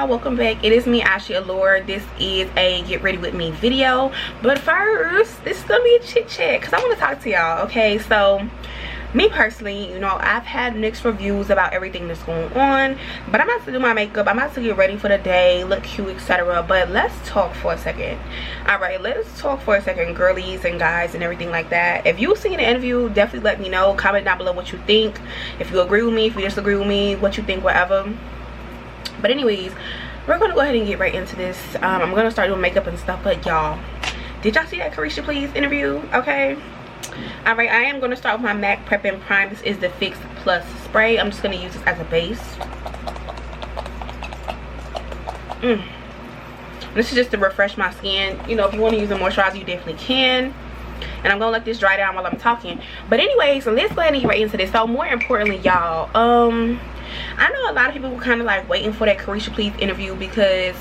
welcome back. It is me, Ashley Allure. This is a get ready with me video, but first this is gonna be a chit chat because I want to talk to y'all. Okay, so me personally, you know, I've had mixed reviews about everything that's going on, but I'm about to do my makeup, I'm about to get ready for the day, look cute, etc. But let's talk for a second. All right, let's talk for a second, girlies and guys and everything like that. If you've seen the interview, definitely let me know. Comment down below what you think, if you agree with me, if you disagree with me, what you think, whatever. But anyways, we're gonna go ahead and get right into this. I'm gonna start doing makeup and stuff. But y'all, did y'all see that Caresha Please interview? Okay, all right, I am gonna start with my MAC Prep and Prime. This is the Fix Plus spray. I'm just gonna use this as a base. This is just to refresh my skin. You know, if you want to use a moisturizer, you definitely can. And I'm gonna let this dry down while I'm talking. But anyways, so let's go ahead and get right into this. So more importantly, y'all, I know a lot of people were kind of like waiting for that Caresha Please interview, because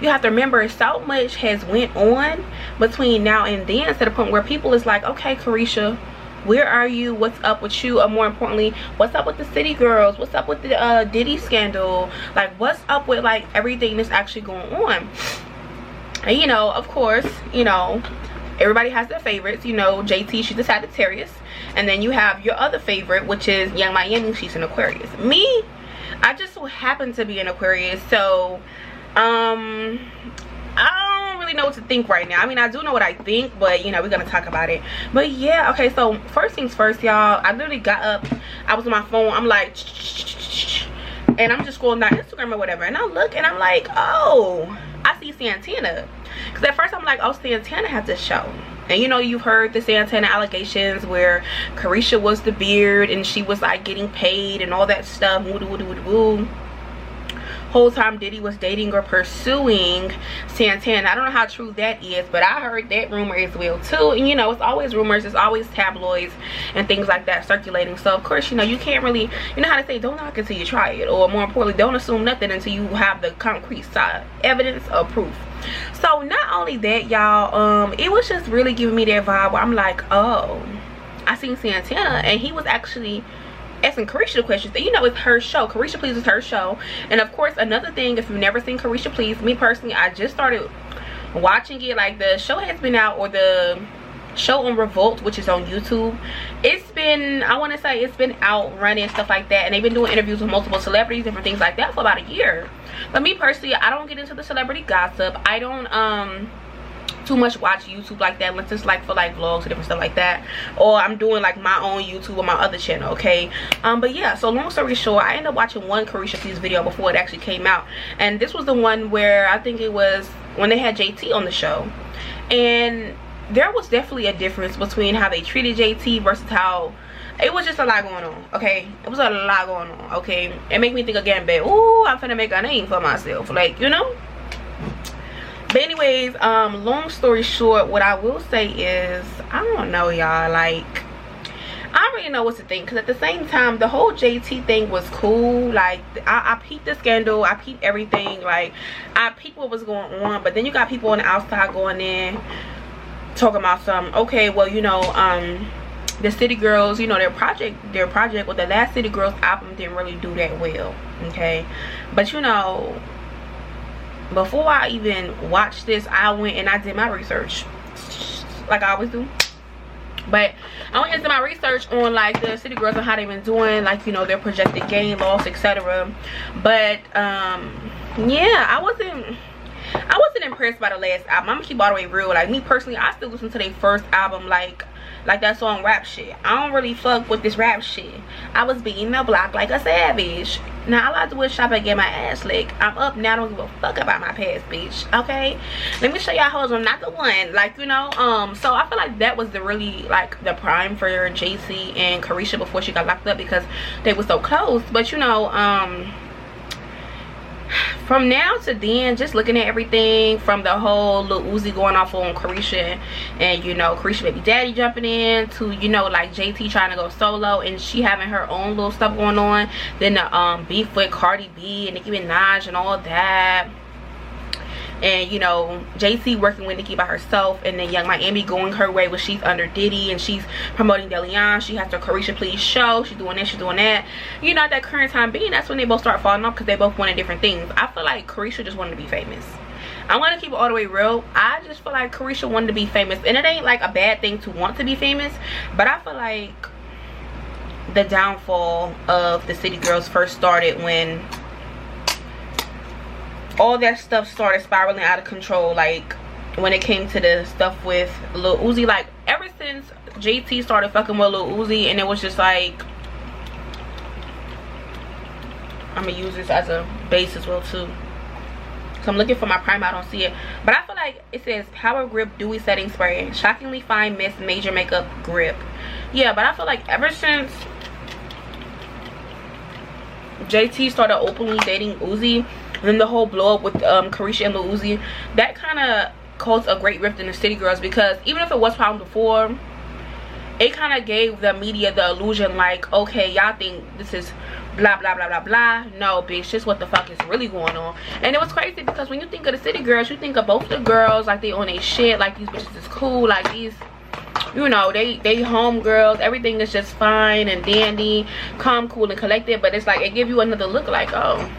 you have to remember so much has went on between now and then, to the point where people is like, okay, Caresha, where are you? What's up with you? Or more importantly, what's up with the City Girls? What's up with the Diddy scandal? Like, what's up with like everything that's actually going on? And you know, of course, you know, everybody has their favorites. You know, JT, she's a Sagittarius, and then you have your other favorite, which is Young Miami. She's an Aquarius. Me, I just so happen to be an Aquarius, so I don't really know what to think right now. I mean, I do know what I think, but you know, we're gonna talk about it. But yeah, okay, so first things first, y'all, I literally got up, I was on my phone, I'm like, and I'm just scrolling down Instagram or whatever, and I look and I'm like, oh, I see Santana. Because at first I'm like, oh, Santana had this show. And you know, you've heard the Santana allegations where Caresha was the beard and she was like getting paid and all that stuff. Woo, woo, woo, woo. Whole time Diddy was dating or pursuing Santana. I don't know how true that is, but I heard that rumor as well too. And you know, it's always rumors, it's always tabloids and things like that circulating. So of course, you know, you can't really, you know how to say, don't knock until you try it, or more importantly, don't assume nothing until you have the concrete side evidence or proof. So not only that, y'all, it was just really giving me that vibe where I'm like, oh, I seen Santana and he was actually asking Caresha the questions. You know, it's her show. Caresha Please is her show. And of course, another thing, if you've never seen Caresha Please, me personally, I just started watching it. Like, the show has been out, or the show on Revolt, which is on YouTube, it's been, I want to say, it's been out running and stuff like that, and they've been doing interviews with multiple celebrities, different things like that, for about a year. But me personally, I don't get into the celebrity gossip. I don't too much watch YouTube like that, unless it's like for like vlogs or different stuff like that, or I'm doing like my own YouTube on my other channel. Okay, but yeah, so long story short, I ended up watching one Caresha Please video before it actually came out, and this was the one where I think it was when they had JT on the show, and there was definitely a difference between how they treated JT versus how it was just a lot going on. Okay, it was a lot going on. Okay, it made me think again, babe, ooh, I'm finna make a name for myself, like, you know. But anyways, long story short, what I will say is, I don't know, y'all, like, I don't really know what to think, because at the same time, the whole JT thing was cool. Like, I peeped the scandal, I peeped everything, like, I peeped what was going on. But then you got people on the outside going in talking about some, okay, well, you know, the City Girls, you know, their project with the last City Girls album didn't really do that well. Okay, but you know, before I even watched this, I went and I did my research, like I always do. But I went into my research on like the City Girls and how they've been doing, like, you know, their projected gain, loss, etc. But yeah, I wasn't impressed by the last album. I'm gonna keep all the way real. Like, me personally, I still listen to their first album, like that song Rap Shit. I don't really fuck with this rap shit. I was beating the block like a savage. Now all I do is shop and get my ass licked. I'm up now, I don't give a fuck about my past, bitch. Okay, let me show y'all hoes I'm not the one, like, you know. So I feel like that was the really, like, the prime for JC and Caresha before she got locked up, because they were so close. But you know, from now to then, just looking at everything, from the whole Lil Uzi going off on Caresha, and you know, Caresha baby daddy jumping in, to, you know, like JT trying to go solo and she having her own little stuff going on, then the beef with Cardi B and Nicki Minaj and all that. and you know, JT working with Nicki by herself, and then Young Miami going her way when she's under Diddy and she's promoting DeLeon. She has her Caresha Please show, she's doing this, she's doing that. You know, at that current time being, that's when they both start falling off, because they both wanted different things. I feel like Caresha just wanted to be famous. I'm gonna keep it all the way real. I just feel like Caresha wanted to be famous, and it ain't like a bad thing to want to be famous, but I feel like the downfall of the City Girls first started when all that stuff started spiraling out of control. Like when it came to the stuff with Lil Uzi, like ever since JT started fucking with Lil Uzi, and it was just like, I'm gonna use this as a base as well too. So I'm looking for my primer, I don't see it, but I feel like it says Power Grip Dewy Setting Spray, shockingly fine mist major makeup grip. Yeah, but I feel like ever since JT started openly dating Uzi, and then the whole blow up with Caresha and Lil Uzi, that kind of caused a great rift in the City Girls, because even if it was problem before, it kind of gave the media the illusion like, okay, y'all think this is blah blah blah blah blah. No bitch, just what the fuck is really going on. And it was crazy because when you think of the City Girls, you think of both the girls like they on their shit, like these bitches is cool, like these, you know, they home girls, everything is just fine and dandy, calm, cool, and collected. But it's like it give you another look like, oh,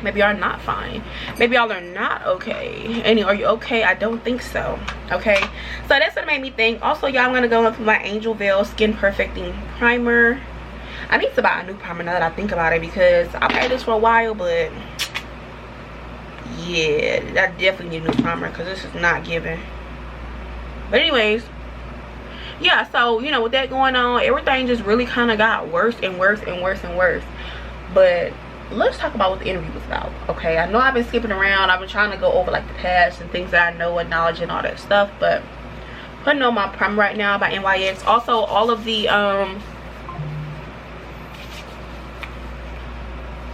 maybe y'all not fine, maybe y'all are not okay. And are you okay? I don't think so. Okay, so that's what made me think. Also, y'all, I'm gonna go into my Angel Veil Skin Perfecting Primer. I need to buy a new primer now that I think about it, because I've had this for a while, but yeah, I definitely need a new primer because this is not giving. But anyways, yeah, so you know, with that going on, everything just really kind of got worse and worse and worse and worse. But let's talk about what the interview was about. Okay, I know I've been skipping around, I've been trying to go over like the past and things that I know and knowledge and all that stuff, but putting on my primer right now by NYX. Also, all of the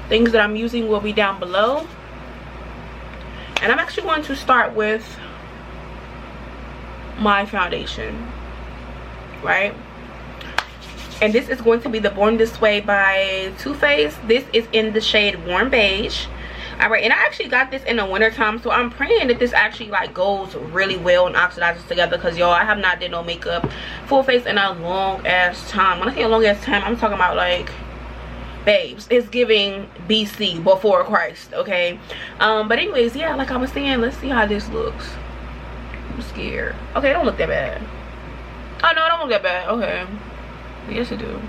things that I'm using will be down below, and I'm actually going to start with my foundation, right? And this is going to be the Born This Way by Too Faced. This is in the shade Warm Beige. All right, and I actually got this in the winter time, so I'm praying that this actually like goes really well and oxidizes together, because y'all, I have not did no makeup full face in a long ass time. When I say a long ass time, I'm talking about like, babes, it's giving BC, before Christ. Okay, but anyways, yeah, like I was saying, let's see how this looks. I'm scared. Okay, it don't look that bad. Oh no, it don't look that bad. Okay, yes it do.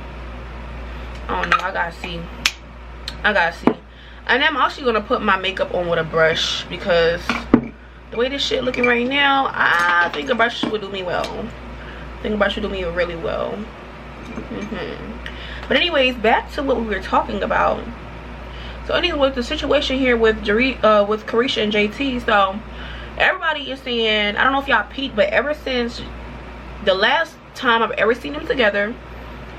I don't know, I gotta see. And I'm actually gonna put my makeup on with a brush, because the way this shit looking right now, I think a brush would do me well. I think a brush would do me really well. But anyways, back to what we were talking about. So anyway, the situation here with Caresha and JT. So everybody is saying, I don't know if y'all peeped, but ever since the last time I've ever seen them together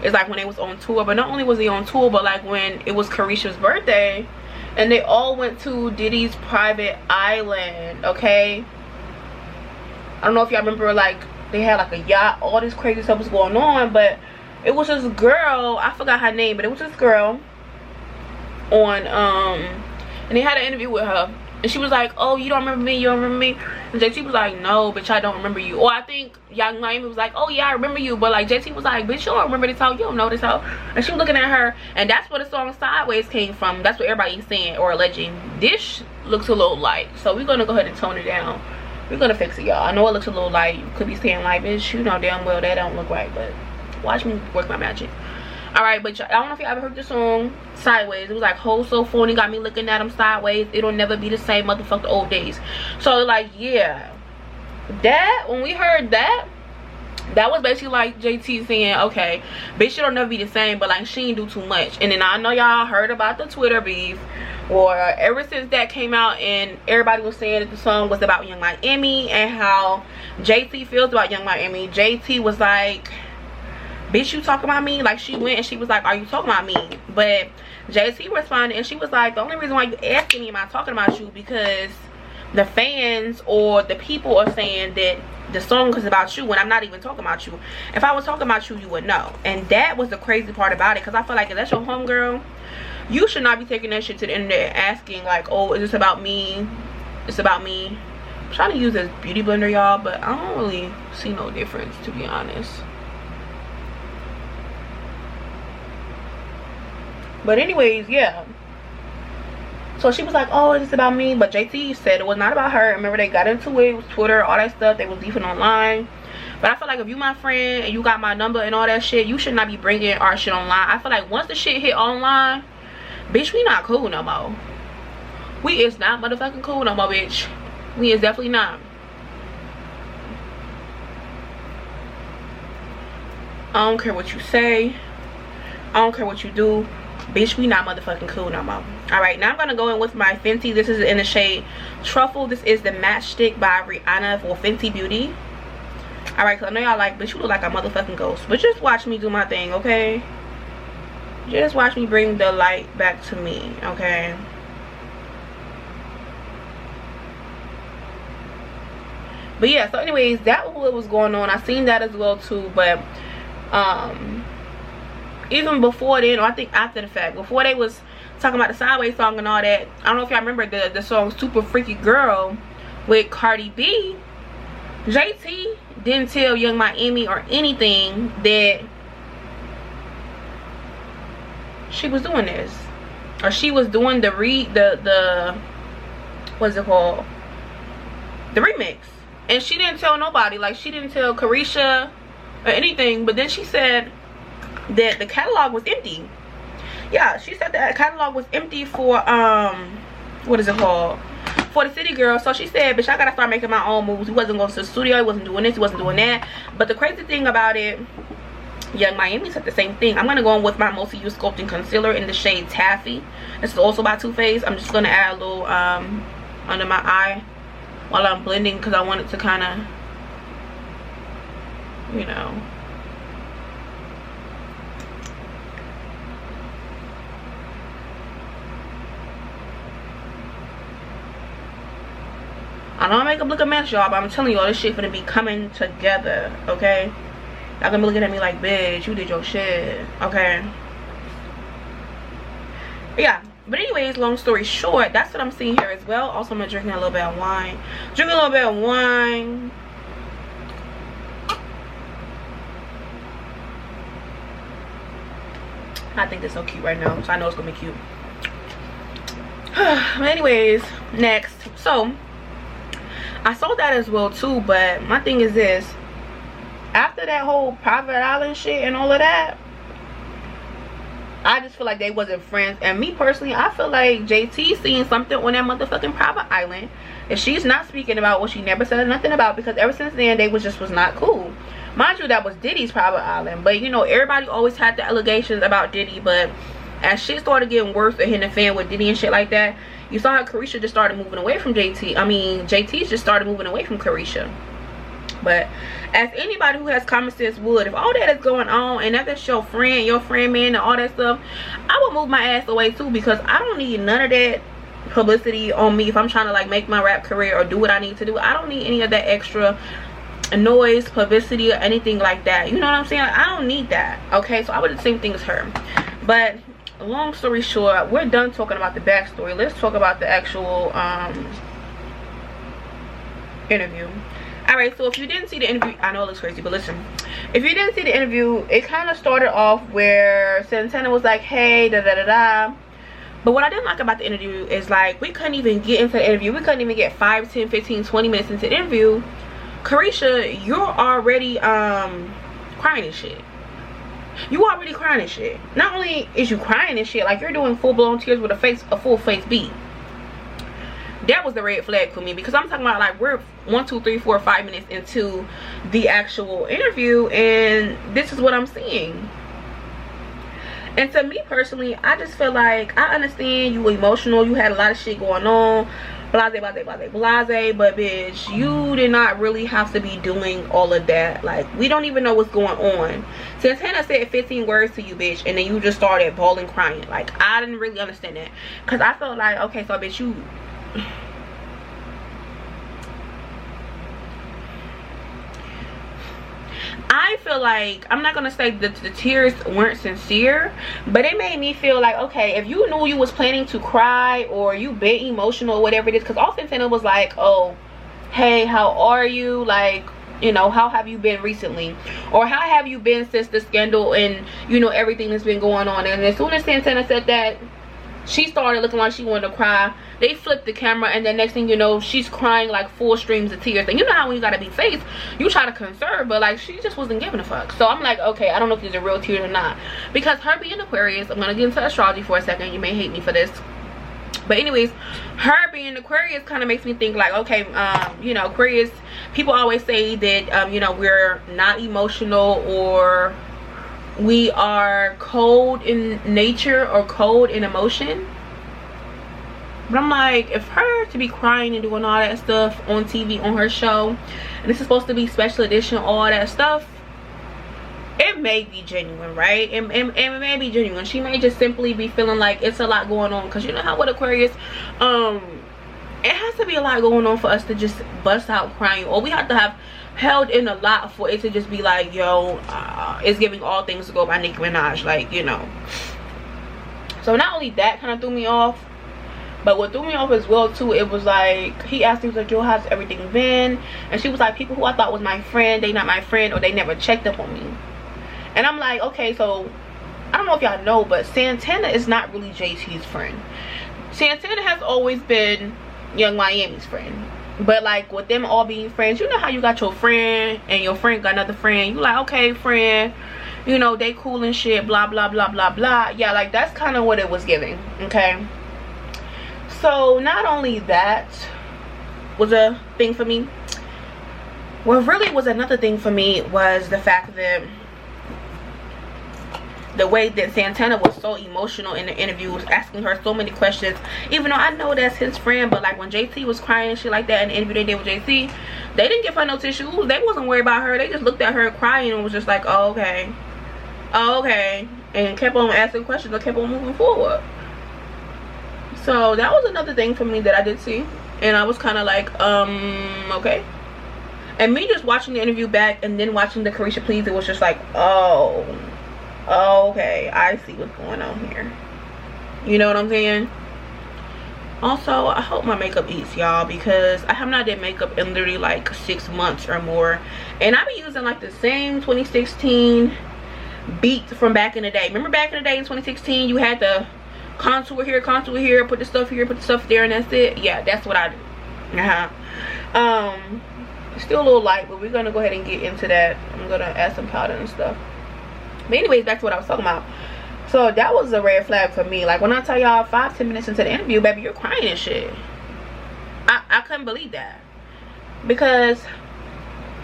is like when they was on tour. But not only was they on tour, but like when it was Caresha's birthday and they all went to Diddy's private island. Okay, I don't know if y'all remember, like they had like a yacht, all this crazy stuff was going on. But it was this girl, I forgot her name, but it was this girl on and they had an interview with her, and she was like, oh, you don't remember me, you don't remember me? And JT was like, no bitch, I don't remember you. Or I think Young Miami was like, oh yeah, I remember you. But like JT was like, bitch, you don't remember this hoe, you don't know this hoe. And she was looking at her, and that's where the song Sideways came from. That's what everybody's saying or alleging. This looks a little light, so we're gonna go ahead and tone it down. We're gonna fix it, y'all. I know it looks a little light. You could be saying like, bitch, you know damn well that don't look right, but watch me work my magic. All right, but I don't know if you ever heard the song Sideways. It was like, "Ho so phony, got me looking at him sideways. It'll never be the same, motherfucker, old days." So like, yeah, that when we heard that, that was basically like JT saying, okay, bitch, it'll never be the same, but like she ain't do too much. And then I know y'all heard about the Twitter beef, or ever since that came out and everybody was saying that the song was about Young Miami and how JT feels about Young Miami. JT was like, bitch, you talking about me? Like she went and she was like, are you talking about me? But JT responded and she was like, the only reason why you asking me am I talking about you, because the fans or the people are saying that the song is about you when I'm not even talking about you. If I was talking about you, you would know. And that was the crazy part about it, because I feel like if that's your homegirl, you should not be taking that shit to the internet asking like, oh, is this about me? It's About Me. I'm trying to use this beauty blender, y'all, but I don't really see no difference, to be honest. But anyways, yeah. So she was like, oh, it's About Me. But JT said it was not about her. Remember, they got into it. It was Twitter, all that stuff. They was beefing online. But I feel like if you my friend and you got my number and all that shit, you should not be bringing our shit online. I feel like once the shit hit online, bitch, we not cool no more. We is not motherfucking cool no more, bitch. We is definitely not. I don't care what you say. I don't care what you do. Bitch, we not motherfucking cool no more. Alright, now I'm going to go in with my Fenty. This is in the shade Truffle. This is the Matchstick by Rihanna for Fenty Beauty. Alright, so I know y'all like, bitch, you look like a motherfucking ghost. But just watch me do my thing, okay? Just watch me bring the light back to me, okay? But yeah, so anyways, that was what was going on. I seen that as well too, but even before then, or I think after the fact, before they was talking about the Sideways song and all that, I don't know if y'all remember the song Super Freaky Girl with Cardi B. JT didn't tell Young Miami or anything that she was doing this, or she was doing the what's it called, the remix. And she didn't tell nobody. Like, she didn't tell Caresha or anything. But then she said that the catalog was empty. Yeah, she said that catalog was empty for what is it called, for the City Girl. So she said, bitch, I gotta start making my own moves. He wasn't going to the studio, he wasn't doing this, he wasn't doing that. But the crazy thing about it, Young Miami said the same thing. I'm gonna go in with my multi-use sculpting concealer in the shade Taffy. This is also by Too Faced. I'm just gonna add a little under my eye while I'm blending, because I want it to kind of, you know, I know I make makeup look a mess, y'all, but I'm telling y'all, this shit gonna be coming together, okay? Y'all gonna be looking at me like, bitch, you did your shit, okay? Yeah. But anyways, long story short, that's what I'm seeing here as well. Also, I'm drinking a little bit of wine. Drinking a little bit of wine. I think it's so cute right now, so I know it's gonna be cute. But anyways, next. So, I saw that as well too, but my thing is this. After that whole private island shit and all of that, I just feel like they wasn't friends. And me personally, I feel like JT seeing something on that motherfucking private island, and she's not speaking about what she never said nothing about, because ever since then they was not cool. Mind you, that was Diddy's private island, but you know, everybody always had the allegations about Diddy. But as shit started getting worse and hitting the fan with Diddy and shit like that, you saw how Caresha just started moving away from JT. I mean, JT just started moving away from Caresha. But as anybody who has common sense would, if all that is going on and that's your friend man and all that stuff, I would move my ass away too, because I don't need none of that publicity on me if I'm trying to like make my rap career or do what I need to do. I don't need any of that extra noise, publicity, or anything like that. You know what I'm saying? Like, I don't need that. Okay, so I would do the same thing as her. But long story short, we're done talking about the backstory. Let's talk about the actual interview. Alright, so if you didn't see the interview, I know it looks crazy, but listen. If you didn't see the interview, it kind of started off where Santana was like, hey, da-da-da-da. But what I didn't like about the interview is, like, we couldn't even get into the interview. We couldn't even get 5, 10, 15, 20 minutes into the interview. Caresha, you're already crying and shit. You already crying and shit. Not only is you crying and shit, like, you're doing full-blown tears with a full face beat. That was the red flag for me, because I'm talking about, like, we're 1, 2, 3, 4, 5 minutes into the actual interview, and this is what I'm seeing. And to me personally, I just feel like, I understand you were emotional, you had a lot of shit going on, blase, blase, blase, blase, but bitch, you did not really have to be doing all of that. Like, we don't even know what's going on. Santana said 15 words to you, bitch, and then you just started bawling, crying. Like, I didn't really understand that, because I felt like, okay, so bitch, you... I feel like, I'm not gonna say that the tears weren't sincere, but it made me feel like, okay, if you knew you was planning to cry or you been emotional or whatever it is, because all Santana was like, oh, hey, how are you, like, you know, how have you been recently, or how have you been since the scandal and, you know, everything that's been going on. And as soon as Santana said that, she started looking like she wanted to cry. They flipped the camera, and then next thing you know, she's crying like full streams of tears. And you know how when you gotta be faced, you try to conserve, but like she just wasn't giving a fuck. So I'm like, okay, I don't know if these are real tears or not, because her being Aquarius, I'm gonna get into astrology for a second, you may hate me for this, but anyways, her being Aquarius kind of makes me think like, okay, you know, Aquarius, people always say that you know, we're not emotional, or we are cold in nature or cold in emotion. But I'm like, if her to be crying and doing all that stuff on TV on her show, and this is supposed to be special edition, all that stuff, it may be genuine, right? It may be genuine. She may just simply be feeling like it's a lot going on, because you know how with Aquarius, it has to be a lot going on for us to just bust out crying, or we have to have held in a lot for it to just be like, yo, it's giving All Things to Go by Nicki Minaj, like, you know. So not only that kind of threw me off, but what threw me off as well too, it was like, he asked me, he was like, yo, how's everything been? And she was like, people who I thought was my friend, they not my friend, or they never checked up on me. And I'm like, okay, so I don't know if y'all know, but Santana is not really JT's friend. Santana has always been Young Miami's friend. But like with them all being friends, you know how you got your friend and your friend got another friend, you like, okay, friend, you know, they cool and shit, blah blah blah blah blah. Yeah, like that's kind of what it was giving. Okay, so not only that was a thing for me, what really was another thing for me was the fact that the way that Santana was so emotional in the interviews, asking her so many questions, even though I know that's his friend. But like when JT was crying and shit like that in the interview they did with JT, they didn't give her no tissues. They wasn't worried about her. They just looked at her crying and was just like, oh, okay, oh, okay, and kept on asking questions and kept on moving forward. So that was another thing for me that I did see, and I was kind of like, okay. And me just watching the interview back and then watching the Caresha Please, it was just like, oh, okay, I see what's going on here. You know what I'm saying? Also, I hope my makeup eats, y'all, because I have not did makeup in literally like 6 months or more, and I be using like the same 2016 beat from back in the day. Remember back in the day in 2016, you had the contour here, put the stuff here, put the stuff there, and that's it. Yeah, that's what I do. Still a little light, but we're gonna go ahead and get into that. I'm gonna add some powder and stuff. But anyways, back to what I was talking about. So that was a red flag for me. Like when I tell y'all 5-10 minutes into the interview, baby, you're crying and shit. I couldn't believe that. Because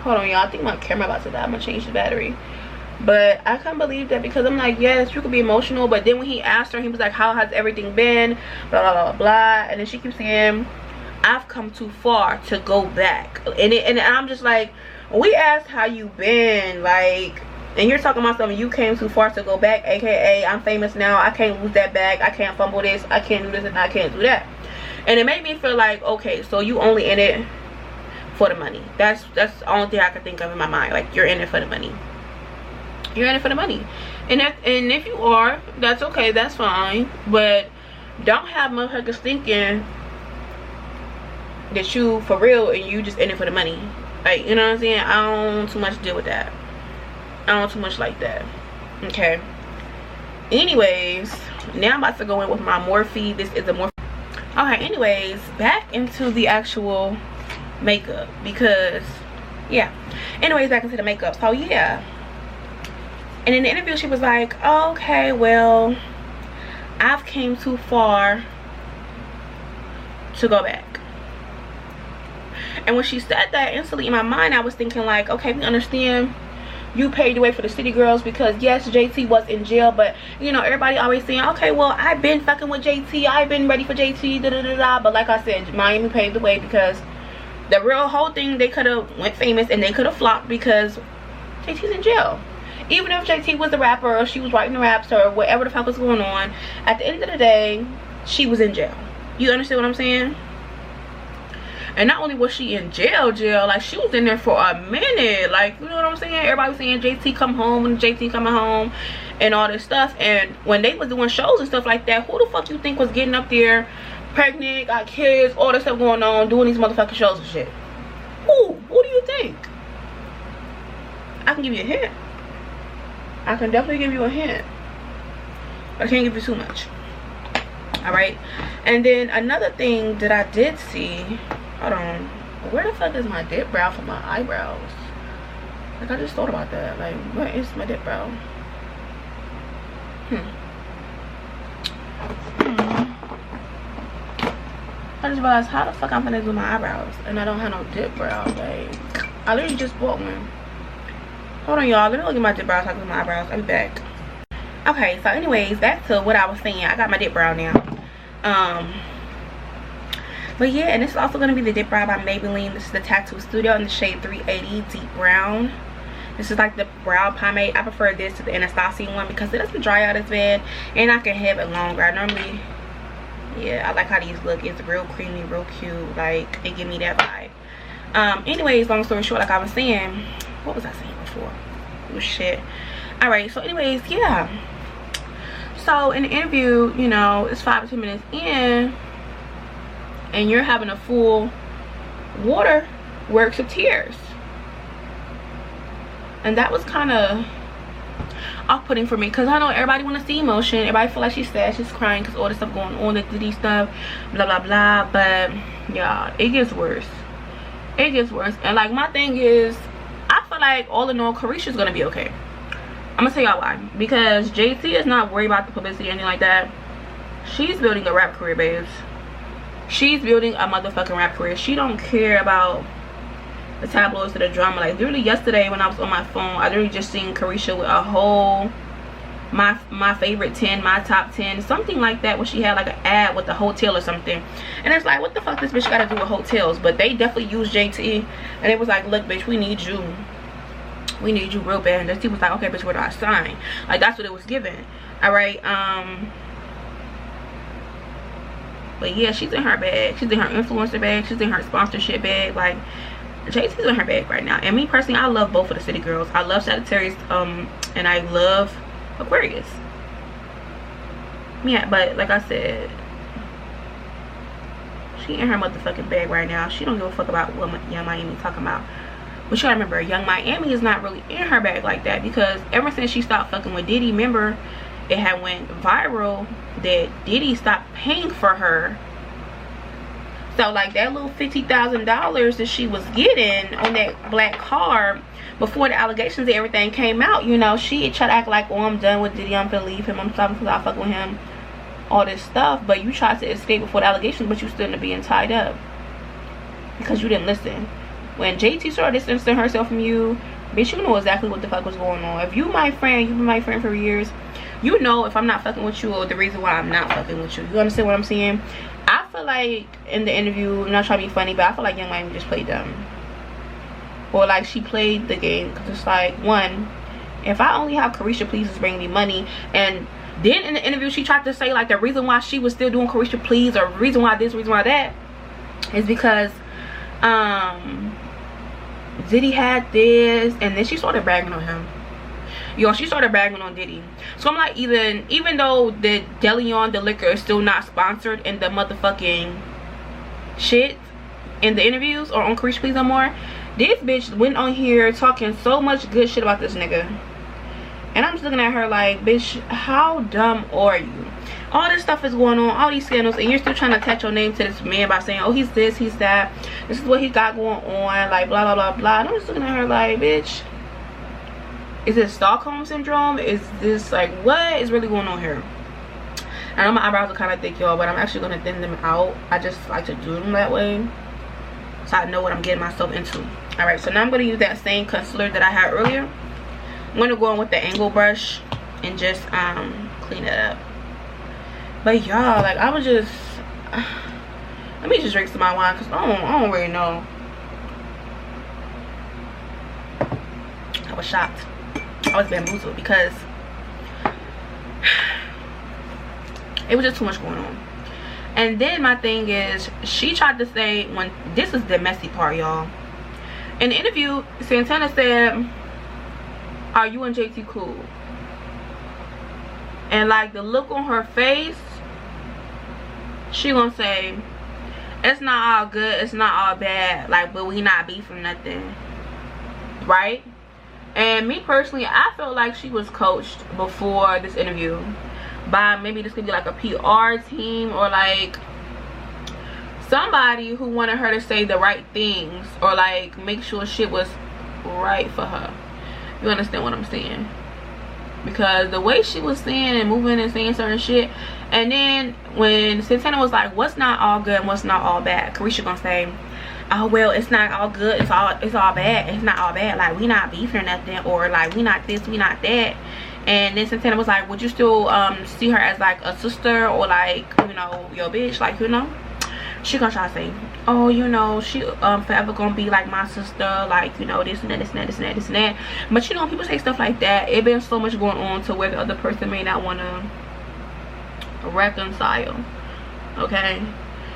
hold on, y'all, I think my camera about to die. I'm gonna change the battery. But I couldn't believe that, because I'm like, yes, you could be emotional, but then when he asked her, he was like, how has everything been, blah blah blah blah, and then she keeps saying, I've come too far to go back. And I'm just like, when we asked how you been, like, and you're talking about something, you came too far to go back, aka I'm famous now, I can't lose that bag, I can't fumble this, I can't do this, and I can't do that. And it made me feel like, okay, so you only in it for the money. That's the only thing I could think of in my mind. Like, you're in it for the money. You're in it for the money. And if you are, that's okay, that's fine. But don't have motherfuckers thinking that you for real and you just in it for the money. Like, you know what I'm saying? I don't too much deal with that. I don't too much like that. Okay. Anyways, now I'm about to go in with my Morphe. This is a Morphe. Okay, anyways, back into the actual makeup, because yeah. Anyways, back into the makeup. So yeah. And in the interview she was like, oh, okay, well, I've came too far to go back. And when she said that, instantly in my mind I was thinking like, okay, we understand you paid the way for the city girls, because yes, JT was in jail, but you know, everybody always saying, okay, well, I've been fucking with JT, I've been ready for JT, da da da da. But like I said, Miami paved the way, because the real whole thing, they could have went famous and they could have flopped because JT's in jail. Even if JT was a rapper, or she was writing the raps, or whatever the fuck was going on, at the end of the day, she was in jail. You understand what I'm saying? And not only was she in jail, like she was in there for a minute. Like, you know what I'm saying? Everybody was saying JT come home and JT coming home and all this stuff. And when they was doing shows and stuff like that, who the fuck you think was getting up there pregnant, got kids, all this stuff going on, doing these motherfucking shows and shit? Who do you think? I can give you a hint. I can definitely give you a hint. I can't give you too much. Alright. And then another thing that I did see, hold on, where the fuck is my dip brow for my eyebrows? Like, I just thought about that. Like, where is my dip brow? I just realized, how the fuck I'm gonna do my eyebrows and I don't have no dip brow? Like, I literally just bought one. Hold on, y'all, let me look at my dip brows so I can do my eyebrows. I'll be back. Okay, so anyways, back to what I was saying. I got my dip brow now. But yeah, and this is also going to be the dip brow by Maybelline. This is the Tattoo Studio in the shade 380 Deep Brown. This is like the brow pomade. I prefer this to the Anastasia one because it doesn't dry out as bad and I can have it longer. I normally, yeah, I like how these look. It's real creamy, real cute. Like, it give me that vibe. Anyways, long story short, like I was saying, what was I saying before? Oh shit. Alright, so anyways, yeah. So in the interview, you know, it's 5 to 10 minutes in and you're having a full water works of tears. And that was kind of off-putting for me because I know everybody want to see emotion. Everybody feel like she's sad, she's crying because all this stuff going on, the Diddy stuff, blah blah blah. But yeah, it gets worse. It gets worse. And like, my thing is, I feel like all in all, Caresha's gonna be okay. I'm gonna tell y'all why. Because JT is not worried about the publicity or anything like that. She's building a rap career, babes. She's building a motherfucking rap career. She don't care about the tabloids or the drama. Like, literally yesterday when I was on my phone, I literally just seen Caresha with a whole my favorite 10, my top 10, something like that, where she had like an ad with a hotel or something. And it's like, what the fuck this bitch gotta do with hotels? But they definitely used JT, and it was like, look bitch, we need you real bad. And the was like, okay bitch, where do I sign? Like, that's what it was given. All right. But yeah, she's in her bag. She's in her influencer bag. She's in her sponsorship bag. Like, JT's in her bag right now. And me personally, I love both of the city girls. I love Sagittarius and I love Aquarius. Yeah, but like I said, she in her motherfucking bag right now. She don't give a fuck about what Young Miami talking about. But you gotta remember, Young Miami is not really in her bag like that, because ever since she stopped fucking with Diddy, remember, it had went viral that Diddy stopped paying for her. So like that little $50,000 that she was getting on that black card before the allegations and everything came out, you know, she tried to act like, oh, I'm done with Diddy, I'm gonna leave him, I'm stopping because I fuck with him, all this stuff. But you tried to escape before the allegations, but you still ended up being tied up because you didn't listen. When JT started distancing herself from you, bitch, you know exactly what the fuck was going on. If you my friend, you've been my friend for years, you know if I'm not fucking with you or the reason why I'm not fucking with you. You understand what I'm saying? I feel like in the interview, I'm not trying to be funny, but I feel like Young Miami just played dumb. Or like she played the game, because it's like, one, if I only have Caresha Please is bringing me money, and then in the interview she tried to say like the reason why she was still doing Caresha Please, or reason why this, reason why that, is because Diddy had this, and then she started bragging on him. Yo, she started bragging on Diddy. So I'm like, even though the DeLeon, the liquor, is still not sponsored in the motherfucking shit in the interviews or on Caresha Please no more, this bitch went on here talking so much good shit about this nigga. And I'm just looking at her like, bitch, how dumb are you? All this stuff is going on, all these scandals, and you're still trying to attach your name to this man by saying, oh, he's this, he's that, this is what he got going on, like blah blah blah blah. And I'm just looking at her like, bitch, is it Stockholm syndrome? Is this like, what is really going on here? I know my eyebrows are kind of thick, y'all, but I'm actually going to thin them out. I just like to do them that way so I know what I'm getting myself into. Alright, so now I'm going to use that same concealer that I had earlier. I'm going to go in with the angle brush and just clean it up. But y'all, like, I was just, let me just drink some of my wine, because I don't really know. I was shocked. I was bamboozled because it was just too much going on. And then my thing is, she tried to say, when this is the messy part, y'all. In the interview, Santana said, are you and JT cool? And like the look on her face, she gonna say, it's not all good, it's not all bad, like, but we not beefing nothing, right? And me personally, I felt like she was coached before this interview by, maybe this could be like a PR team or like somebody who wanted her to say the right things or like make sure shit was right for her. You understand what I'm saying? Because the way she was saying and moving and saying certain shit, and then when Santana was like, what's not all good and what's not all bad, Caresha gonna say, oh well, it's not all good, it's all bad, it's not all bad, like we not beefing or nothing, or like we not this, we not that. And then Santana was like, would you still see her as like a sister or like, you know, your bitch, like, you know? She gonna try to say, oh, you know, she forever gonna be like my sister, like, you know, this and that, this and that, this and that, this and that. But you know, when people say stuff like that, it been so much going on to where the other person may not want to reconcile. Okay,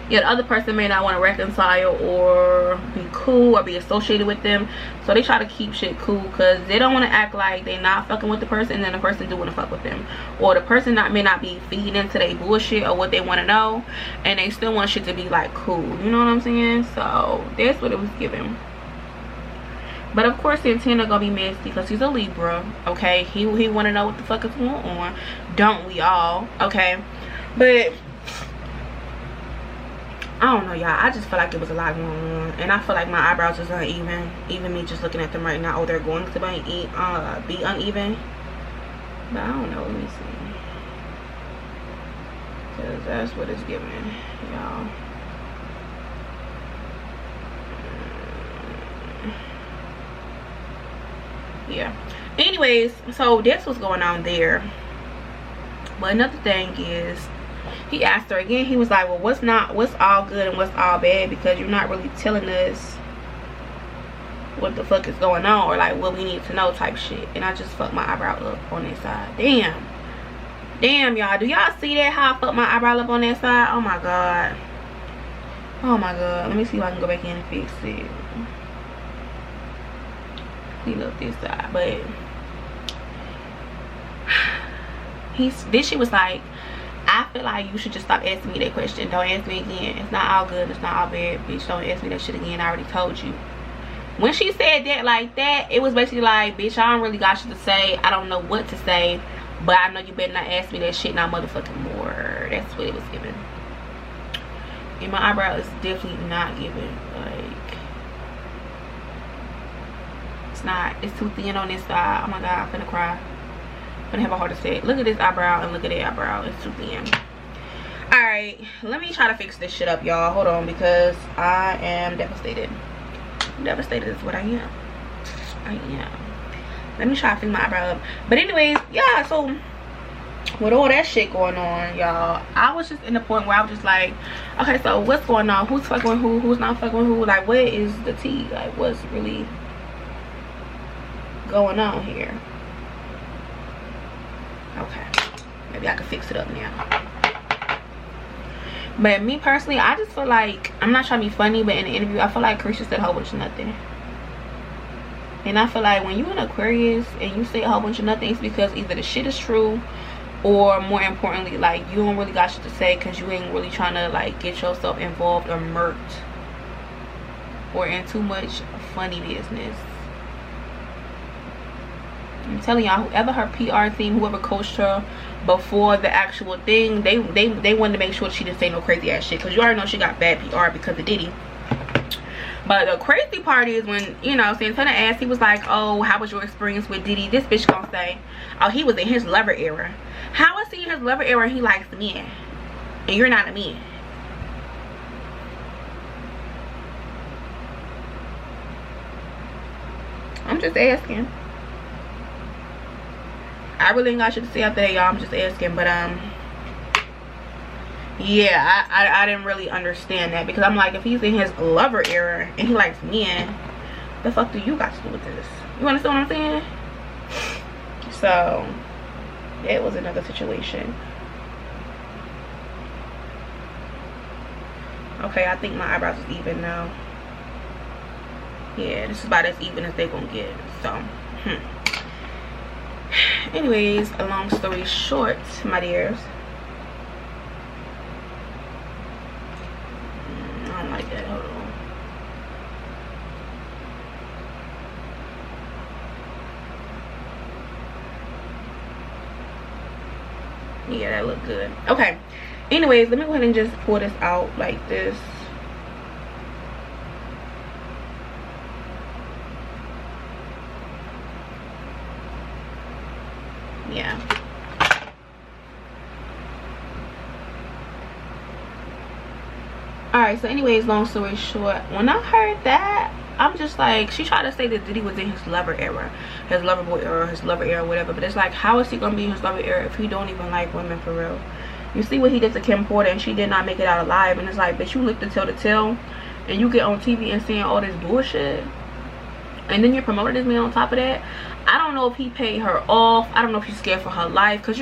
yeah, the other person may not want to reconcile or be cool or be associated with them, so they try to keep shit cool because they don't want to act like they not fucking with the person and then the person do want to fuck with them, or the person may not be feeding into their bullshit or what they want to know, and they still want shit to be like cool, you know what I'm saying? So that's what it was given. But of course Santana gonna be messy because he's a Libra, okay? He want to know what the fuck is going on, don't we all? Okay, but I don't know, y'all. I just feel like it was a lot going on, and I feel like my eyebrows is uneven. Even me just looking at them right now, oh, they're going to be uneven. But I don't know. Let me see, because that's what it's giving, y'all. Yeah. Anyways, so that's what's going on there. But another thing is, he asked her again, he was like, well, what's all good and what's all bad, because you're not really telling us what the fuck is going on, or like what we need to know type shit. And I just fucked my eyebrow up on that side. Damn, y'all, do y'all see that, how I fucked my eyebrow up on that side? Oh my god, let me see if I can go back in and fix it. Clean up this side. But this shit was like, I feel like you should just stop asking me that question. Don't ask me again. It's not all good, it's not all bad, bitch. Don't ask me that shit again. I already told you. When she said that like that, it was basically like, bitch, I don't really got shit to say. I don't know what to say, but I know you better not ask me that shit now motherfucking more. That's what it was giving. And my eyebrow is definitely not giving. Like, it's not. It's too thin on this side. Oh my god, I'm finna cry. I'm gonna have a heart attack. Look at this eyebrow and look at that eyebrow. It's too thin. Alright, let me try to fix this shit up, y'all. Hold on, because I am devastated. Devastated is what I am. Let me try to fix my eyebrow up. But anyways, yeah, so with all that shit going on, y'all, I was just in the point where I was just like, okay, so what's going on? Who's fucking with who? Who's not fucking with who? Like, what is the tea? Like, what's really going on here? Okay, maybe I can fix it up now. But me personally, I just feel like, I'm not trying to be funny, but in the interview, I feel like Caresha said a whole bunch of nothing. And I feel like when you in Aquarius and you say a whole bunch of nothing, it's because either the shit is true, or more importantly, like, you don't really got shit to say because you ain't really trying to like get yourself involved or murked or in too much funny business. I'm telling y'all, whoever her PR team, whoever coached her before the actual thing, they wanted to make sure she didn't say no crazy ass shit, because you already know she got bad PR because of Diddy. But the crazy part is when, you know, Santana asked, he was like, oh, how was your experience with Diddy? This bitch gonna say, oh, he was in his lover era. How is he in his lover era and he likes men and you're not a man? I'm just asking. I really ain't got shit to say after that, y'all. I'm just asking. But yeah, I didn't really understand that, because I'm like, if he's in his lover era and he likes men, the fuck do you got to do with this? You understand what I'm saying? So it was another situation. Okay, I think my eyebrows is even now. Yeah, this is about as even as they're gonna get. So anyways, a long story short, my dears, I don't like that. Hold on. Yeah, that look good. Okay, anyways, let me go ahead and just pull this out like this. Yeah. Alright, so anyways, long story short, when I heard that, I'm just like, she tried to say that Diddy was in his lover era, his lover boy era, his lover era, whatever. But it's like, how is he gonna be in his lover era if he don't even like women for real? You see what he did to Kim Porter, and she did not make it out alive. And it's like, bitch, you licked the tail, and you get on TV and saying all this bullshit, and then you're promoting this man on top of that. I don't know if he paid her off. I don't know if he's scared for her life, because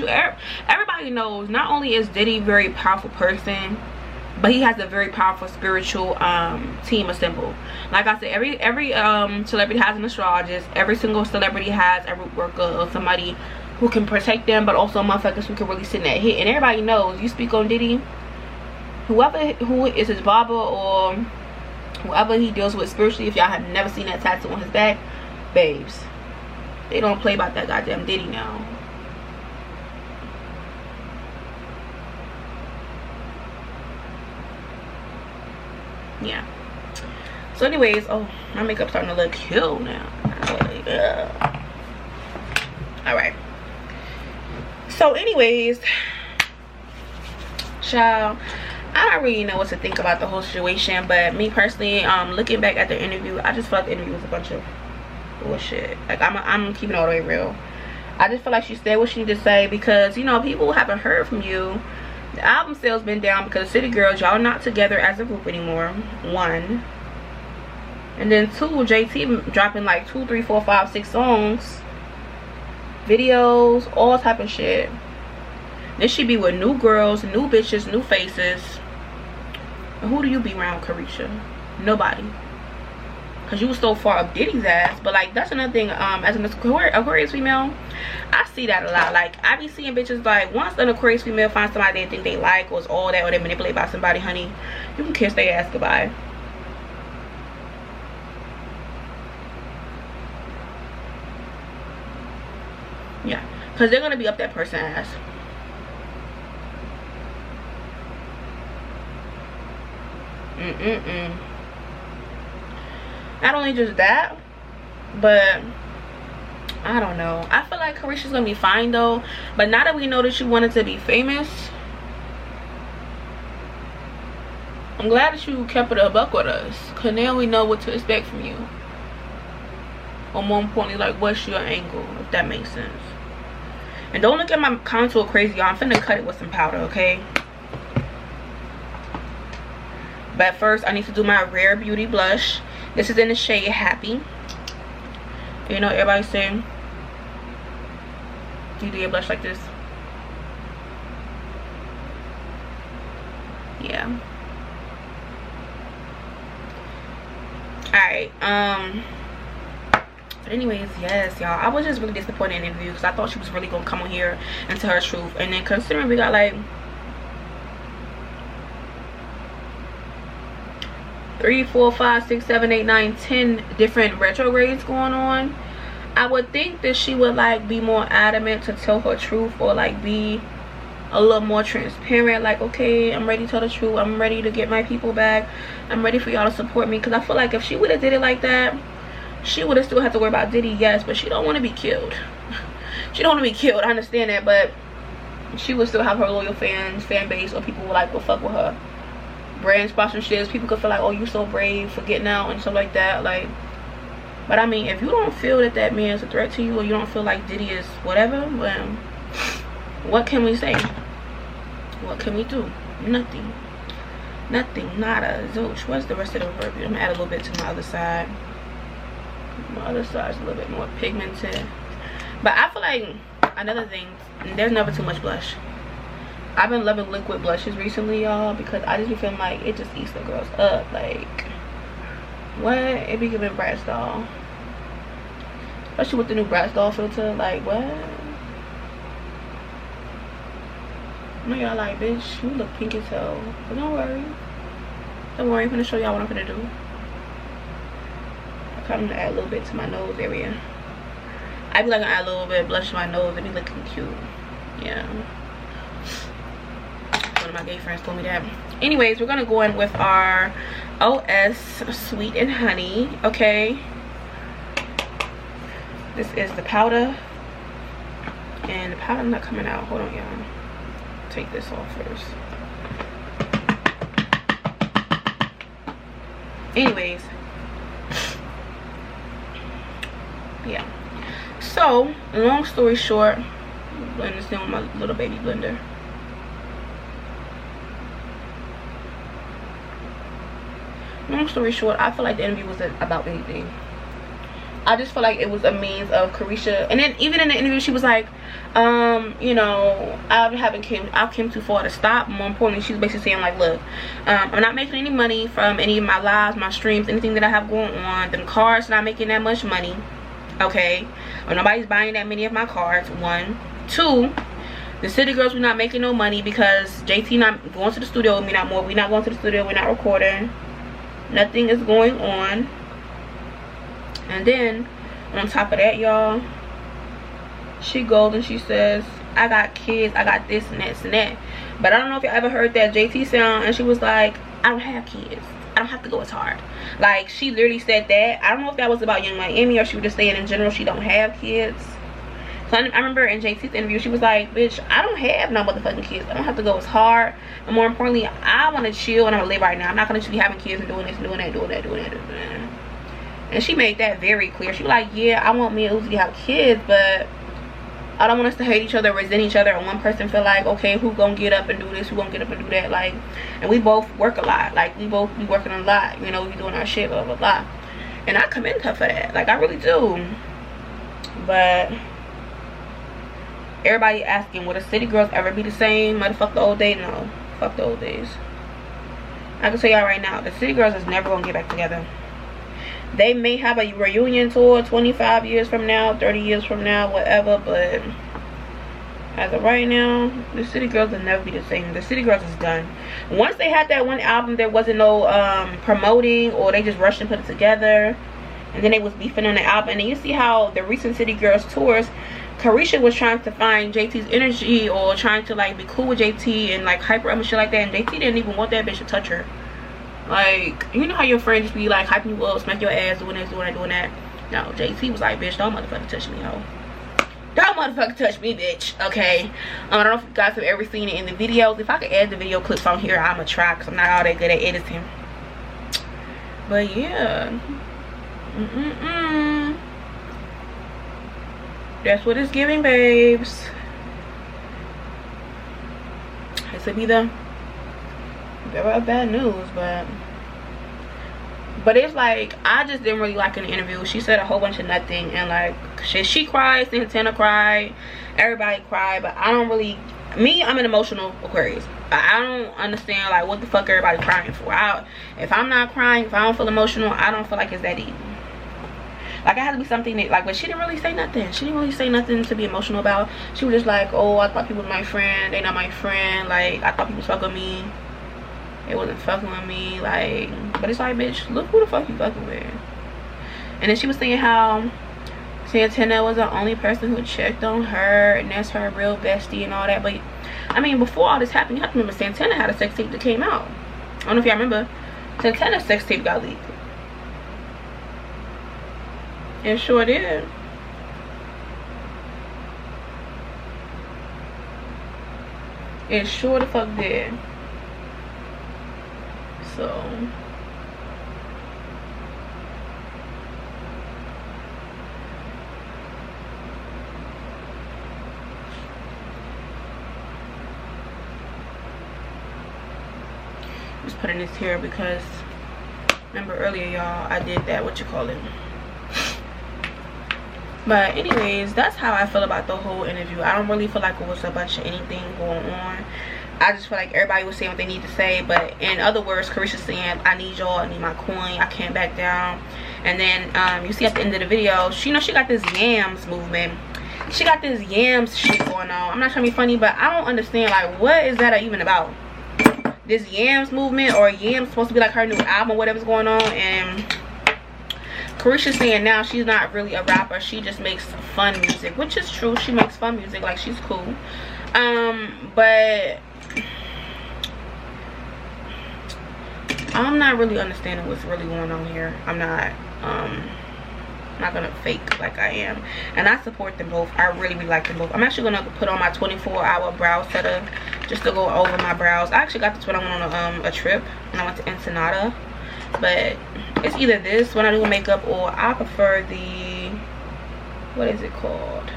everybody knows not only is Diddy a very powerful person, but he has a very powerful spiritual team assembled. Like I said, every celebrity has an astrologist. Every single celebrity has a root worker or somebody who can protect them, but also motherfuckers who can really send that hit. And everybody knows, you speak on Diddy, who is his barber or whoever he deals with spiritually, if y'all have never seen that tattoo on his back, babes, they don't play about that goddamn Diddy now. Yeah. So anyways, oh, my makeup's starting to look cute now. Alright. So anyways, child, I don't really know what to think about the whole situation, but me personally, looking back at the interview, I just felt the interview was a bunch of bullshit. Like, I'm keeping it all the way real. I just feel like she said what she needed to say, because, you know, people haven't heard from you. The album sales been down because City Girls, y'all not together as a group anymore, 1. And then 2, JT dropping like 2, 3, 4, 5, 6 songs, videos, all type of shit. Then she be with new girls, new bitches, new faces. And who do you be around, Caresha? Nobody. Because you was so far up Diddy's ass. But like, that's another thing, as an Aquarius female, I see that a lot. Like, I be seeing bitches, like, once an Aquarius female finds somebody they think they like, or it's all that, or they manipulate by somebody, honey, you can kiss their ass goodbye. Yeah, because they're gonna be up that person's ass. Not only just that, but I don't know. I feel like Caresha's gonna be fine though. But now that we know that you wanted to be famous, I'm glad that you kept it a buck with us, because now we know what to expect from you. Or more importantly, like, what's your angle, if that makes sense. And don't look at my contour crazy, y'all. I'm finna cut it with some powder, okay? But first, I need to do my Rare Beauty blush. This is in the shade Happy. You know, everybody saying you do your blush like this. Yeah. Alright, but anyways, yes, y'all, I was just really disappointed in the interview, because I thought she was really gonna come on here and tell her truth. And then considering we got like 3, 4, 5, 6, 7, 8, 9, 10 different retrogrades going on, I would think that she would like be more adamant to tell her truth, or like be a little more transparent, like, okay, I'm ready to tell the truth, I'm ready to get my people back, I'm ready for y'all to support me. Because I feel like if she would have did it like that, she would have still had to worry about Diddy, yes, but she don't want to be killed. She don't want to be killed, I understand that, but she would still have her loyal fan base, or people would like go fuck with her. Brand sponsorships, people could feel like, oh, you so brave for getting out and stuff like that. Like, but I mean, if you don't feel that that man is a threat to you, or you don't feel like Diddy is whatever, well, what can we say? What can we do? Nothing. Nothing. Nada. Zilch. What's the rest of the verb? I'm gonna add a little bit to my other side. My other side's a little bit more pigmented. But I feel like another thing, there's never too much blush. I've been loving liquid blushes recently, y'all, because I just be feeling like it just eats the girls up. Like, what? It be giving Bratz doll. Especially with the new Bratz doll filter. Like, what? I know y'all like, bitch, you look pink as hell. But don't worry. Don't worry, I'm gonna show y'all what I'm gonna do. I kind of add a little bit to my nose area. I be like, I add a little bit of blush to my nose. It be looking cute. Yeah. One of my gay friends told me that. Anyways, we're gonna go in with our OS Sweet and Honey. Okay. This is the powder. And the powder's not coming out. Hold on, y'all. Take this off first. Anyways. Yeah. So, long story short, blend this in with my little baby blender. Long story short, I feel like the interview wasn't about anything. I just feel like it was a means of Caresha. And then even in the interview, she was like, you know, I came too far to stop. More importantly, she's basically saying like, look, I'm not making any money from any of my lives, my streams, anything that I have going on. Them cards not making that much money. Okay, or nobody's buying that many of my cards. 1, 2, the city girls, we're not making no money because JT not going to the studio with me not more. We're not going to the studio, we're not recording, nothing is going on. And then on top of that, y'all, she goes and she says, I got kids, I got this and that and that. But I don't know if you ever heard that JT sound, and she was like, I don't have kids, I don't have to go as hard. Like, she literally said that. I don't know if that was about Young Miami or she was just saying in general she don't have kids. So I remember in JT's interview, she was like, bitch, I don't have no motherfucking kids. I don't have to go as hard. And more importantly, I want to chill and I want to live right now. I'm not going to just be having kids and doing this and doing that, doing that, doing that, doing that. And she made that very clear. She was like, yeah, I want me and Uzi to have kids, but I don't want us to hate each other, resent each other, and one person feel like, okay, who gonna get up and do this, who gonna get up and do that. Like, and we both work a lot. Like, we both be working a lot, you know, we doing our shit, blah blah blah. And I commend her for that. Like, I really do. But everybody asking, will the city girls ever be the same? Motherfuck the old days? No, fuck the old days. I can tell y'all right now, the city girls is never gonna get back together. They may have a reunion tour 25 years from now, 30 years from now, whatever, but as of right now, the city girls will never be the same. The city girls is done. Once they had that one album, there wasn't no promoting, or they just rushed and put it together, and then they was beefing on the album. And then you see how the recent city girls tours, Caresha was trying to find JT's energy, or trying to like be cool with JT and like hyper up and shit like that, and JT didn't even want that bitch to touch her. Like, you know how your friends just be like hyping you up, smack your ass, doing this, doing that, doing that. No, JT was like, bitch, don't motherfucking touch me, ho. Don't motherfucking touch me, bitch. Okay. I don't know if you guys have ever seen it in the videos. If I could add the video clips on here, I'ma try, because I'm not all that good at editing. But yeah. That's what it's giving, babes. This would be the bad news, but it's like, I just didn't really like an interview. She said a whole bunch of nothing, and like she cried, Santana cried, everybody cried, but I don't really, I'm an emotional Aquarius. I don't understand like what the fuck everybody crying for. If I'm not crying, if I don't feel emotional, I don't feel like it's that deep. Like, it has to be something that, like, but she didn't really say nothing. She didn't really say nothing to be emotional about. She was just like, oh, I thought people were my friend, they not my friend, like, I thought people fuck with me, it wasn't fucking with me. Like, but it's like, bitch, look who the fuck you fucking with. And then she was saying how Santana was the only person who checked on her, and that's her real bestie and all that. But I mean, before all this happened, you have to remember Santana had a sex tape that came out. I don't know if y'all remember. Santana's sex tape got leaked. It sure did. It sure the fuck did. So just putting this here because remember earlier, y'all, I did that, what you call it, But anyways, that's how I feel about the whole interview. I don't really feel like it was a bunch of anything going on. I just feel like everybody was saying what they need to say. But in other words, Caresha saying, I need y'all, I need my coin, I can't back down. And then you see at the end of the video, she got this yams movement. She got this yams shit going on. I'm not trying to be funny, but I don't understand, like, what is that even about? This yams movement, or yams supposed to be like her new album, whatever's going on. And Caresha saying now she's not really a rapper, she just makes fun music, which is true. She makes fun music, like, she's cool. But I'm not really understanding what's really going on here. I'm not gonna fake like I am, and I support them both. I really like them both. I'm actually gonna put on my 24-hour brow setter just to go over my brows. I actually got this when I went on a trip and I went to Ensenada. But it's either this when I do makeup, or I prefer the, what is it called?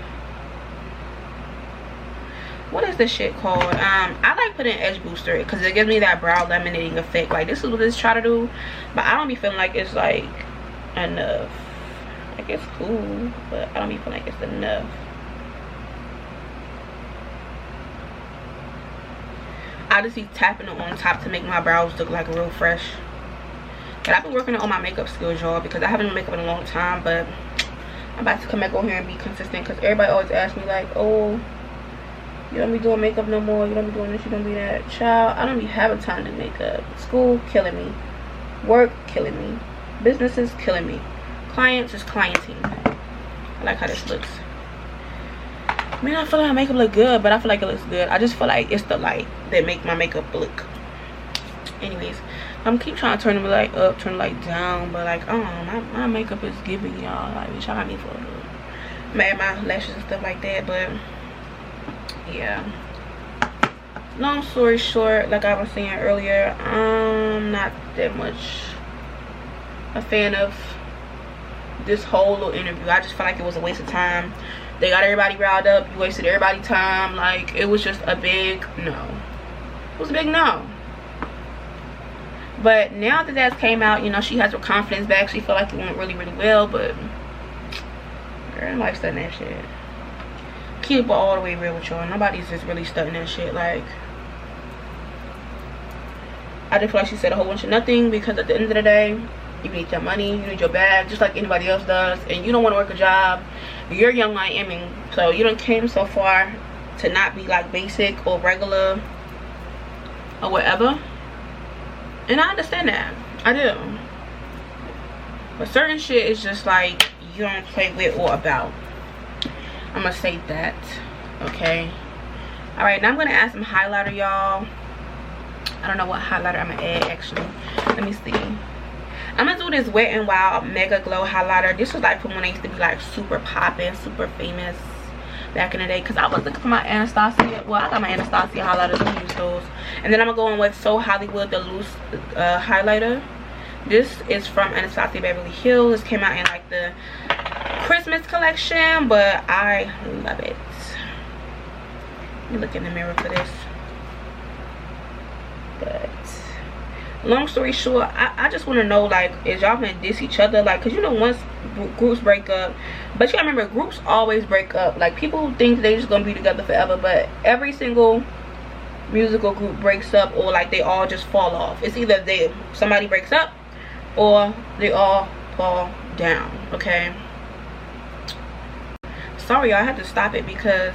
What is this shit called? I like putting edge booster because it gives me that brow laminating effect. Like, this is what this try to do, but I don't be feeling like it's like enough. Like, it's cool, but I don't be feeling like it's enough. I just be tapping it on top to make my brows look like real fresh. But I've been working on my makeup skills, y'all, because I haven't done makeup in a long time. But I'm about to come back on here and be consistent, because everybody always asks me like, oh, you don't be doing makeup no more, you don't be doing this, you don't be that. Child, I don't be having time to make up. School killing me, work killing me, businesses killing me, clients is clienting. I like how this looks. I mean, I feel like my makeup look good, but I feel like it looks good. I just feel like it's the light that make my makeup look. Anyways, I'm keep trying to turn the light up, turn the light down, but like, I don't know, my makeup is giving y'all, like, bitch, I got me for a mad my lashes and stuff like that. But yeah, long story short, like I was saying earlier, I'm not that much a fan of this whole little interview. I just felt like it was a waste of time. They got everybody riled up, you wasted everybody's time. Like, it was just a big no. It was a big no. But now that that's came out, you know, she has her confidence back. She felt like it went really, really well. But girl, nobody's studying that shit. Keep it all the way real with y'all. Nobody's just really studying that shit. Like, I just feel like she said a whole bunch of nothing, because at the end of the day, you need your money, you need your bag, just like anybody else does. And you don't want to work a job. You're young, I am, so you done came so far to not be like basic or regular or whatever. And I understand that, I do. But certain shit is just like, you don't play with or about. I'm gonna say that, okay? All right, now I'm gonna add some highlighter, y'all. I don't know what highlighter I'm gonna add, actually. Let me see. I'm gonna do this Wet n Wild Mega Glow highlighter. This was like from when I used to be like super poppin', super famous back in the day, because I was looking for my Anastasia. Well, I got my Anastasia highlighters. I'm gonna use those. And then I'm gonna go in with So Hollywood, the loose highlighter. This is from Anastasia Beverly Hills. This came out in like the Christmas collection, but I love it. Let me look in the mirror for this. But long story short, I just want to know, like, is y'all gonna diss each other? Like, because you know, once groups break up, but you gotta remember, groups always break up. Like, people think they just gonna be together forever, but every single musical group breaks up, or like they all just fall off. It's either somebody breaks up or they all fall down. Okay, sorry y'all, I had to stop it because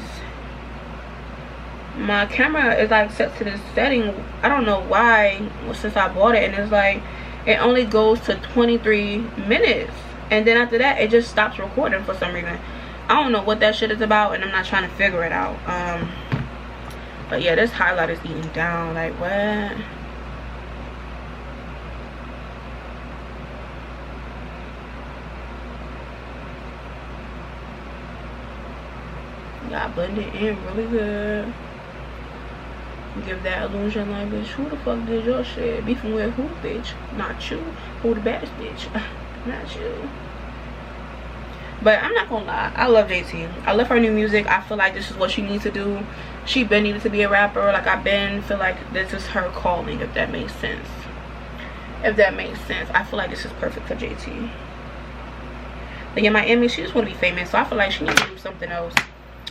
my camera is like set to this setting. I don't know why, since I bought it, and it's like it only goes to 23 minutes, and then after that it just stops recording for some reason. I don't know what that shit is about, and I'm not trying to figure it out. But yeah, this highlight is eating down. Like, what? Got blended in really good. Give that illusion like, bitch, who the fuck did your shit? Beefing with who, bitch? Not you. Who the baddest bitch? Not you. But I'm not gonna lie, I love JT. I love her new music. I feel like this is what she needs to do. She been needed to be a rapper. Like, I been feel like this is her calling, if that makes sense. If that makes sense. I feel like this is perfect for JT. Like in Miami, she just want to be famous, so I feel like she needs to do something else.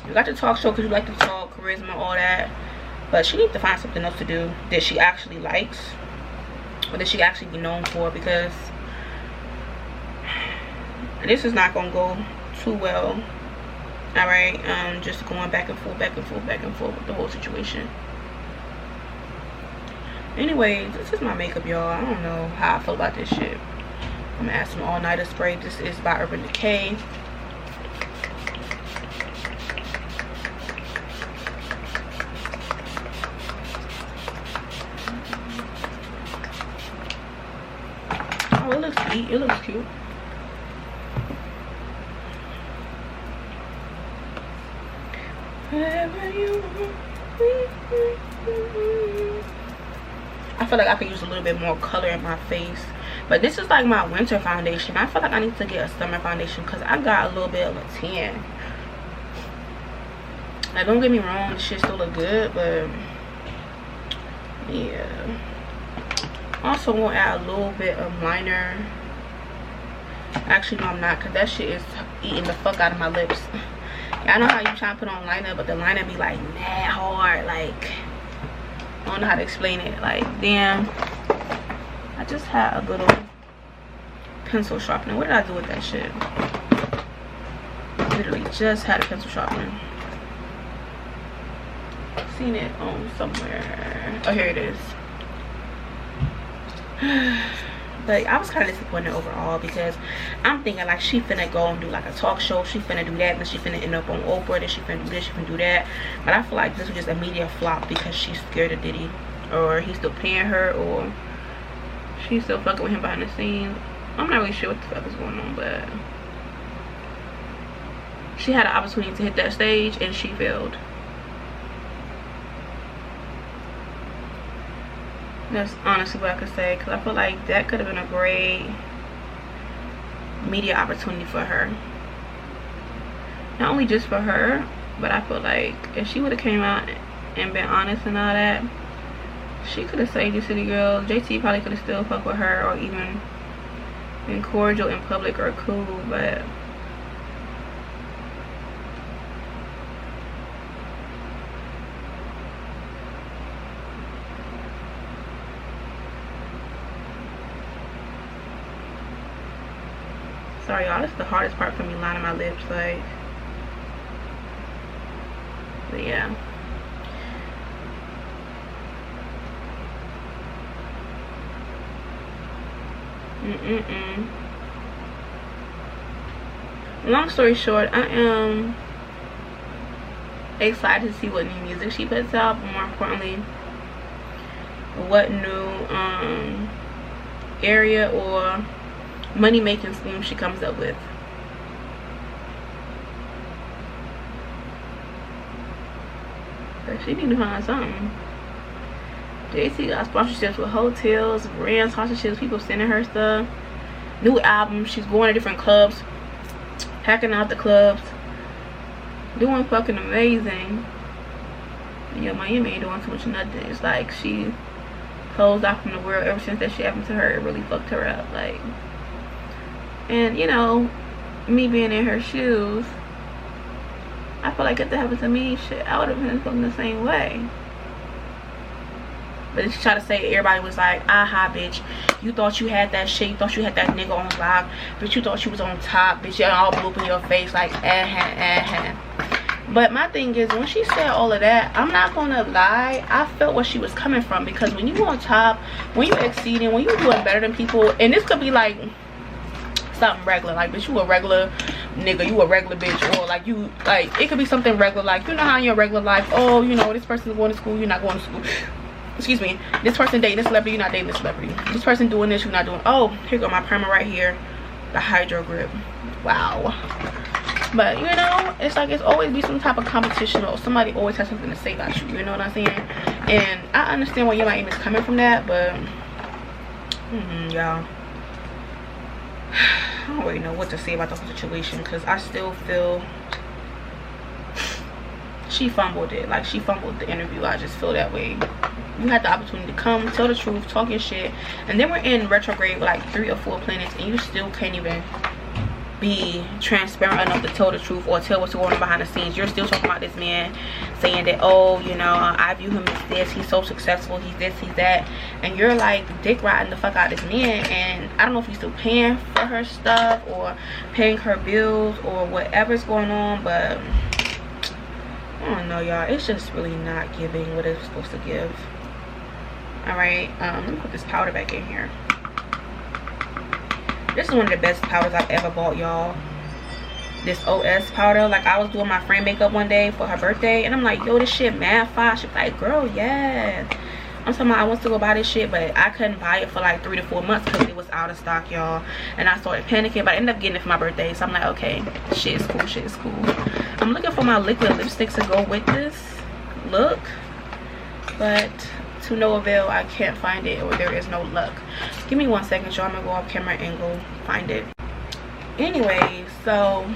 You got the talk show because you like to talk, charisma, all that, but she needs to find something else to do that she actually likes, or that she actually be known for, because this is not gonna go too well. All right, just going back and forth with the whole situation. Anyway, this is my makeup, y'all. I don't know how I feel about this shit. I'm gonna add some all-nighter spray. This is by Urban Decay. Oh, it looks neat. It looks cute. Whatever you want. I feel like I could use a little bit more color in my face, but this is like my winter foundation. I feel like I need to get a summer foundation because I got a little bit of a tan. Like, don't get me wrong, this shit still look good, but yeah. Also gonna add a little bit of liner. Actually, no, I'm not, because that shit is eating the fuck out of my lips. I know how you try to put on liner, but the liner be like mad hard. Like, I don't know how to explain it. Like, damn, I just had a little pencil sharpener. What did I do with that shit? Literally just had a pencil sharpener. Seen it on somewhere. Oh, here it is. But I was kind of disappointed overall, because I'm thinking like she finna go and do like a talk show, she finna do that, then she finna end up on Oprah, then she finna do this, she finna do that. But I feel like this was just a media flop because she's scared of Diddy, or he's still paying her, or she's still fucking with him behind the scenes. I'm not really sure what the fuck is going on, but she had an opportunity to hit that stage and she failed. That's honestly what I could say, because I feel like that could have been a great media opportunity for her. Not only just for her, but I feel like if she would have came out and been honest and all that, she could have saved the city girl. JT probably could have still fucked with her, or even been cordial in public or cool, but sorry y'all, this is the hardest part for me, lining my lips, like, but yeah. Long story short, I am excited to see what new music she puts out, but more importantly, what new area or money making scheme she comes up with. But she need to find something. JT got sponsorships with hotels, brand sponsorships, people sending her stuff, new albums, she's going to different clubs, hacking out the clubs, doing fucking amazing. Yeah, Miami ain't doing too much of nothing. It's like she closed off from the world. Ever since that shit happened to her, it really fucked her up. Like, and you know, me being in her shoes, I feel like if that happened to me, shit, I would have been feeling the same way. But she tried to say, everybody was like, aha, bitch, you thought you had that shit, you thought you had that nigga on lock, bitch, you thought you was on top, bitch, you all blew up in your face, like, But my thing is, when she said all of that, I'm not gonna lie, I felt where she was coming from, because when you on top, when you exceeding, when you doing better than people, and this could be like something regular, like, bitch, you a regular nigga, you a regular bitch, or like, you, like, it could be something regular, like, you know how in your regular life, oh, you know, this person's going to school, you're not going to school, excuse me, this person dating this celebrity, you're not dating this celebrity, this person doing this, you're not doing, oh, here go my primer right here, the Hydro Grip, wow. But you know, it's like, it's always be some type of competition, or somebody always has something to say about you, you know what I'm saying? And I understand where your mind is coming from that, but y'all, I don't really know what to say about the whole situation, because I still feel she fumbled it. Like, she fumbled the interview. I just feel that way. You had the opportunity to come, tell the truth, talk your shit, and then we're in retrograde with like 3 or 4 planets, and you still can't even be transparent enough to tell the truth or tell what's going on behind the scenes. You're still talking about this man, saying that, oh, you know, I view him as this, he's so successful, he's this, he's that, and you're like dick riding the fuck out of this man. And I don't know if you're still paying for her stuff or paying her bills or whatever's going on, but I don't know, y'all. It's just really not giving what it's supposed to give. All right, let me put this powder back in here. This is one of the best powders I've ever bought, y'all. This OS powder. Like, I was doing my friend makeup one day for her birthday, and I'm like, yo, this shit mad fire. She's like, girl, yeah. I'm talking about I wants to go buy this shit, but I couldn't buy it for like 3 to 4 months because it was out of stock, y'all. And I started panicking, but I ended up getting it for my birthday. So I'm like, okay, shit is cool, shit is cool. I'm looking for my liquid lipstick to go with this look, but to no avail. I can't find it, or there is no luck. Give me 1 second, y'all. I'm gonna go off camera and go find it. Anyways, so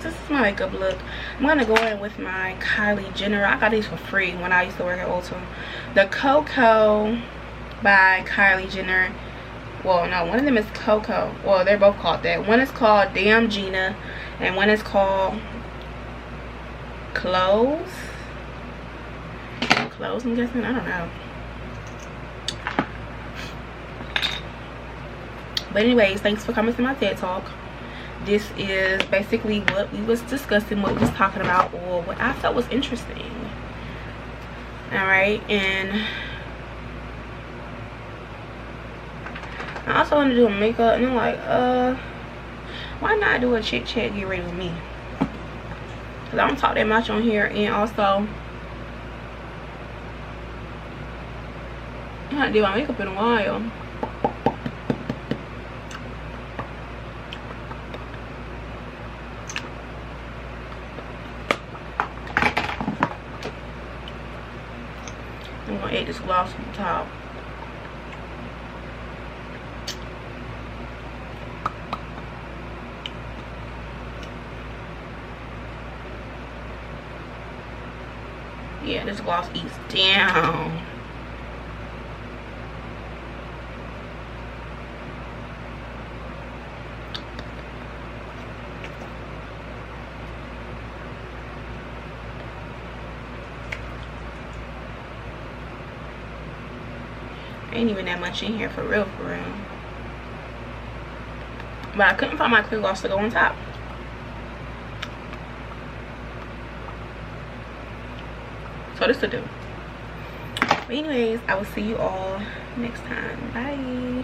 this is my makeup look. I'm gonna go in with my Kylie Jenner. I got these for free when I used to work at Ulta. The Coco by Kylie Jenner. Well, no, one of them is Coco. Well, they're both called that. One is called Damn Gina, and one is called Clothes. Clothes, I'm guessing. I don't know. But anyways, thanks for coming to my TED Talk. This is basically what we was discussing, what we was talking about, or what I felt was interesting. Alright, and I also want to do a makeup, and I'm like, why not do a chit chat, get ready with me? Because I don't talk that much on here, and also I haven't did my makeup in a while. I'm gonna add this gloss on top. Yeah, this gloss eats down. Ain't even that much in here for real, for real. But I couldn't find my clear gloss to go on top. So this to do. But anyways, I will see you all next time. Bye.